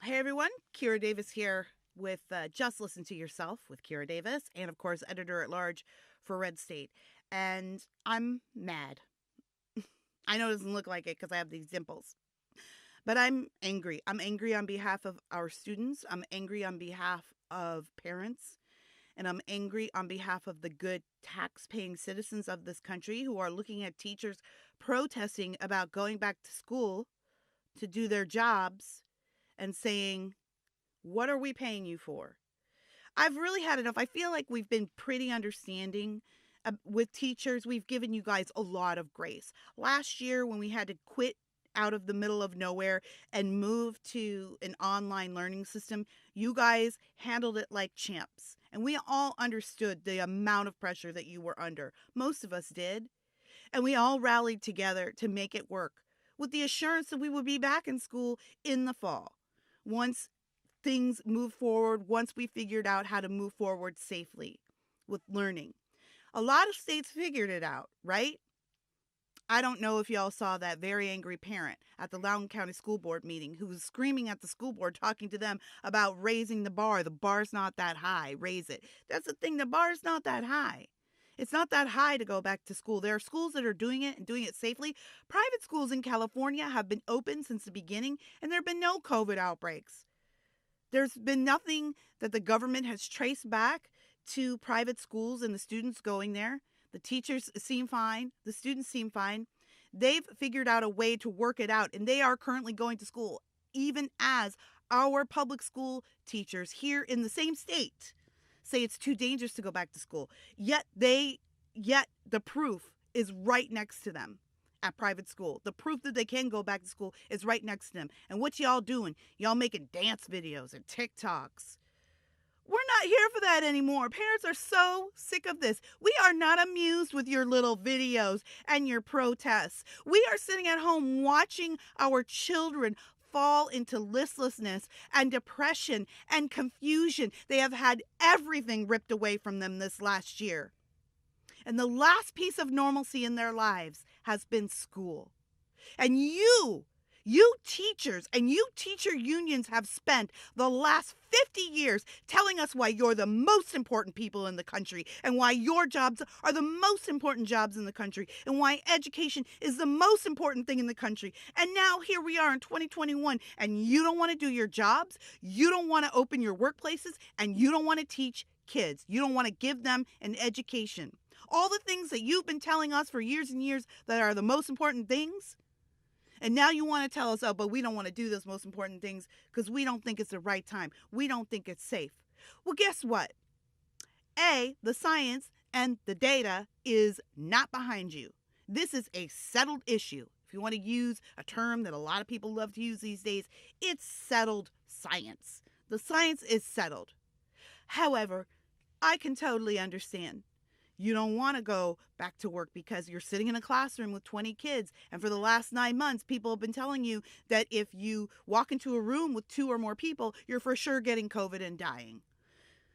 Hey everyone, Kira Davis here with Just Listen to Yourself with Kira Davis, and of course, editor at large for Red State. And I'm mad. I know it doesn't look like it because I have these dimples, but I'm angry. I'm angry on behalf of our students, I'm angry on behalf of parents, and I'm angry on behalf of the good tax paying citizens of this country who are looking at teachers protesting about going back to school to do their jobs and saying, what are we paying you for? I've really had enough. I feel like we've been pretty understanding with teachers. We've given you guys a lot of grace. Last year, when we had to quit out of the middle of nowhere and move to an online learning system, you guys handled it like champs. And we all understood the amount of pressure that you were under. Most of us did. And we all rallied together to make it work with the assurance that we would be back in school in the fall once things move forward, once we figured out how to move forward safely with learning. A lot of states figured it out, right? I don't know if y'all saw that very angry parent at the Loudoun County School Board meeting who was screaming at the school board, talking to them about raising the bar. The bar's not that high. Raise it. That's the thing. The bar's not that high. It's not that high to go back to school. There are schools that are doing it and doing it safely. Private schools in California have been open since the beginning, and there have been no COVID outbreaks. There's been nothing that the government has traced back to private schools and the students going there. The teachers seem fine. The students seem fine. They've figured out a way to work it out, and they are currently going to school, even as our public school teachers here in the same state say it's too dangerous to go back to school. Yet the proof is right next to them at private school. The proof that they can go back to school is right next to them. And what y'all doing? Y'all making dance videos and TikToks. We're not here for that anymore. Parents are so sick of this. We are not amused with your little videos and your protests. We are sitting at home watching our children fall into listlessness and depression and confusion. They have had everything ripped away from them this last year. And the last piece of normalcy in their lives has been school. And you teachers and you teacher unions have spent the last 50 years telling us why you're the most important people in the country and why your jobs are the most important jobs in the country and why education is the most important thing in the country. And now here we are in 2021 and you don't want to do your jobs, you don't want to open your workplaces, and you don't want to teach kids. You don't want to give them an education. All the things that you've been telling us for years and years that are the most important things. And now you want to tell us, oh, but we don't want to do those most important things because we don't think it's the right time. We don't think it's safe. Well, guess what? The science and the data is not behind you. This is a settled issue. If you want to use a term that a lot of people love to use these days, it's settled science. The science is settled. However, I can totally understand. You don't want to go back to work because you're sitting in a classroom with 20 kids. And for the last 9 months, people have been telling you that if you walk into a room with 2 or more people, you're for sure getting COVID and dying.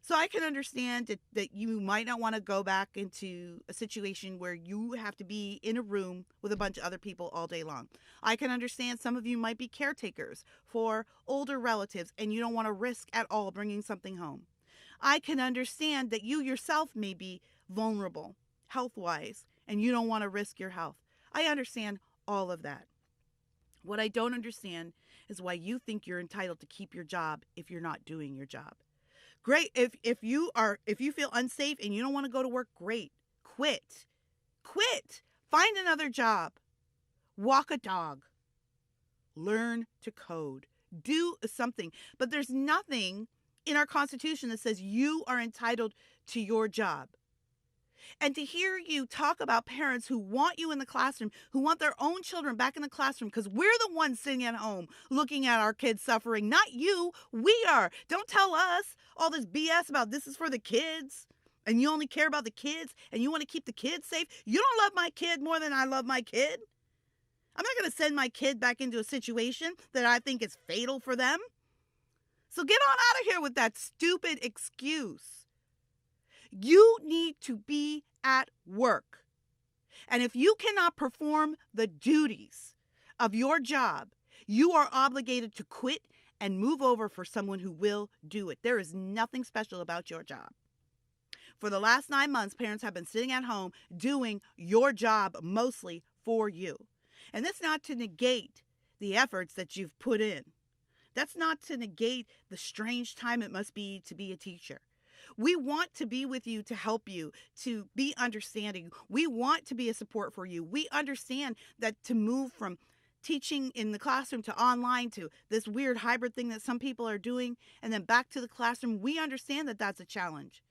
So I can understand that you might not want to go back into a situation where you have to be in a room with a bunch of other people all day long. I can understand some of you might be caretakers for older relatives and you don't want to risk at all bringing something home. I can understand that you yourself may be vulnerable health-wise and you don't want to risk your health. I understand all of that. What I don't understand is why you think you're entitled to keep your job if you're not doing your job. Great. If you feel unsafe and you don't want to go to work, great. Quit. Find another job. Walk a dog. Learn to code. Do something. But there's nothing in our Constitution that says you are entitled to your job. And to hear you talk about parents who want you in the classroom, who want their own children back in the classroom because we're the ones sitting at home looking at our kids suffering, not you. We are. Don't tell us all this BS about this is for the kids and you only care about the kids and you want to keep the kids safe. You don't love my kid more than I love my kid. I'm not going to send my kid back into a situation that I think is fatal for them. So get on out of here with that stupid excuse. You need to be at work. And if you cannot perform the duties of your job, you are obligated to quit and move over for someone who will do it. There is nothing special about your job. For the last 9 months, parents have been sitting at home doing your job mostly for you. And that's not to negate the efforts that you've put in. That's not to negate the strange time it must be to be a teacher. We want to be with you to help you, to be understanding. We want to be a support for you. We understand that to move from teaching in the classroom to online to this weird hybrid thing that some people are doing and then back to the classroom, we understand that that's a challenge.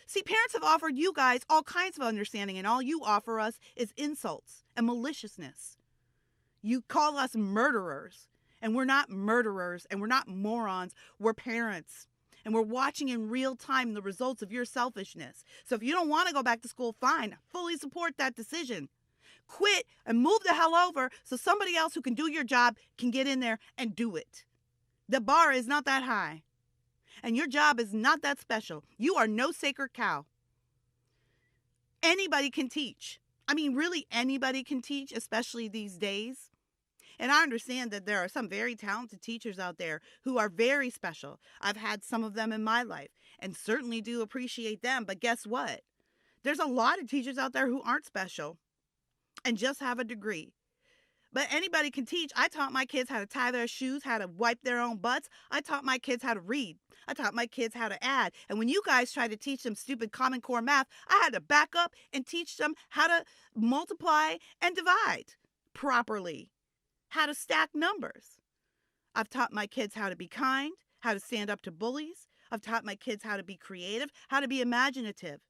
See, parents have offered you guys all kinds of understanding, and all you offer us is insults and maliciousness. You call us murderers, and we're not murderers, and we're not morons. We're parents, and we're watching in real time the results of your selfishness. So if you don't want to go back to school, fine. Fully support that decision. Quit and move the hell over so somebody else who can do your job can get in there and do it. The bar is not that high. And your job is not that special. You are no sacred cow. Anybody can teach. I mean, really anybody can teach, especially these days. And I understand that there are some very talented teachers out there who are very special. I've had some of them in my life and certainly do appreciate them. But guess what? There's a lot of teachers out there who aren't special and just have a degree. But anybody can teach. I taught my kids how to tie their shoes, how to wipe their own butts. I taught my kids how to read. I taught my kids how to add. And when you guys try to teach them stupid Common Core math, I had to back up and teach them how to multiply and divide properly, how to stack numbers. I've taught my kids how to be kind, how to stand up to bullies. I've taught my kids how to be creative, how to be imaginative,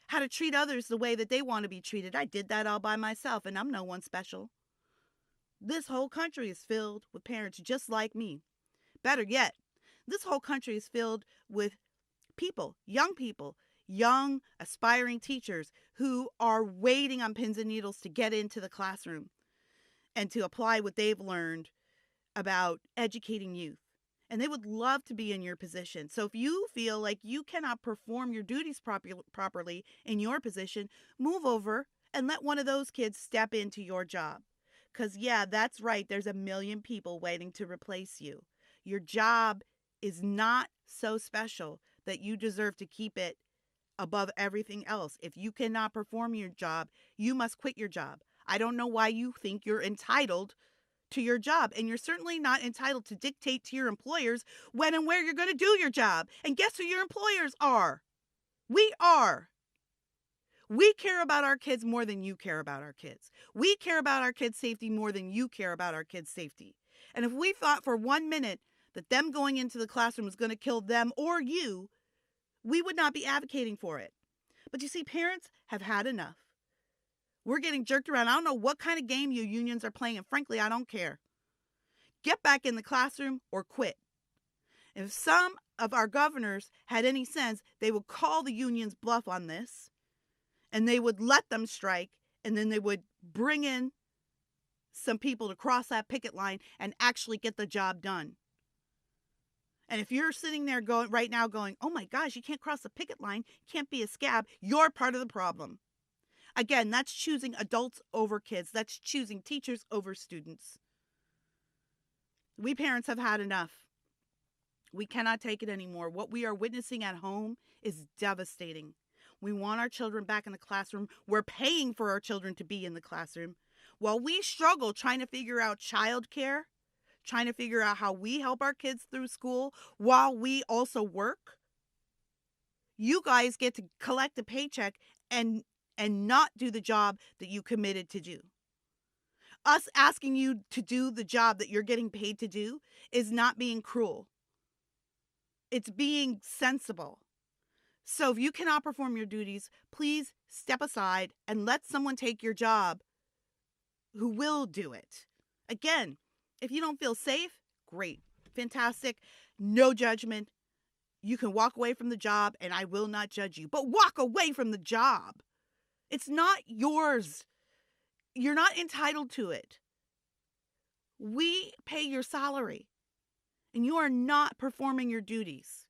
how to treat others the way that they want to be treated. I did that all by myself, and I'm no one special. This whole country is filled with parents just like me. Better yet, this whole country is filled with people, young aspiring teachers who are waiting on pins and needles to get into the classroom and to apply what they've learned about educating youth. And they would love to be in your position. So if you feel like you cannot perform your duties properly in your position, move over and let one of those kids step into your job. Because, yeah, that's right. There's a million people waiting to replace you. Your job is not so special that you deserve to keep it above everything else. If you cannot perform your job, you must quit your job. I don't know why you think you're entitled to your job. And you're certainly not entitled to dictate to your employers when and where you're going to do your job. And guess who your employers are? We are. We care about our kids more than you care about our kids. We care about our kids' safety more than you care about our kids' safety. And if we thought for 1 minute that them going into the classroom was going to kill them or you, we would not be advocating for it. But you see, parents have had enough. We're getting jerked around. I don't know what kind of game you unions are playing, and frankly, I don't care. Get back in the classroom or quit. If some of our governors had any sense, they would call the unions bluff on this. And they would let them strike, and then they would bring in some people to cross that picket line and actually get the job done. And if you're sitting there right now going, oh my gosh, you can't cross the picket line, can't be a scab, you're part of the problem. Again, that's choosing adults over kids. That's choosing teachers over students. We parents have had enough. We cannot take it anymore. What we are witnessing at home is devastating. We want our children back in the classroom. We're paying for our children to be in the classroom. While we struggle trying to figure out childcare, trying to figure out how we help our kids through school while we also work, you guys get to collect a paycheck and not do the job that you committed to do. Us asking you to do the job that you're getting paid to do is not being cruel. It's being sensible. So if you cannot perform your duties, please step aside and let someone take your job who will do it. Again, if you don't feel safe, great, fantastic, no judgment. You can walk away from the job and I will not judge you, but walk away from the job. It's not yours. You're not entitled to it. We pay your salary and you are not performing your duties.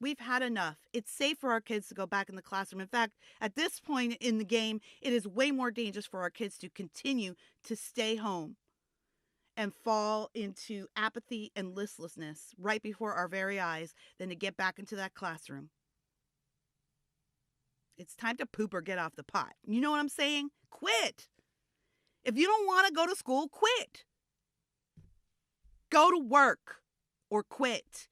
We've had enough. It's safe for our kids to go back in the classroom. In fact, at this point in the game, it is way more dangerous for our kids to continue to stay home and fall into apathy and listlessness right before our very eyes than to get back into that classroom. It's time to poop or get off the pot. You know what I'm saying? Quit. If you don't want to go to school, quit. Go to work or quit.